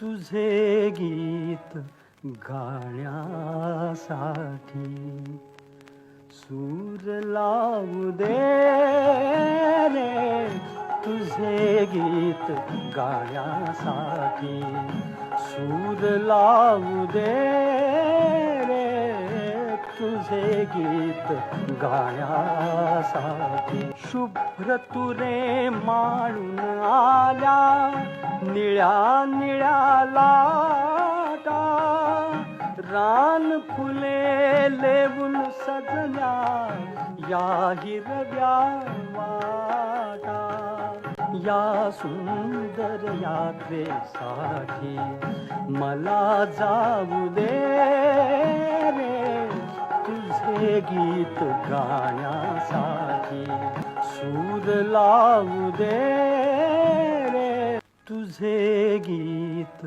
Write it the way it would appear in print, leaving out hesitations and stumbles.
तुझे गीत गाण्यासाठी सूर लावू दे रे, तुझे गीत गाण्यासाठी सूर लावू दे रे, तुझे गीत गाण्यासाठी. शुभ्र तुरे माळून आल्या निळ्या निळ्या लाटा, रान फुले लेवून सजल्या या हिरव्या वाटा. या सुंदर यात्रेसाठी मला जाऊ दे रे, तुझे गीत गाण्यासाठी सूर लावू दे रे, तुझे गीत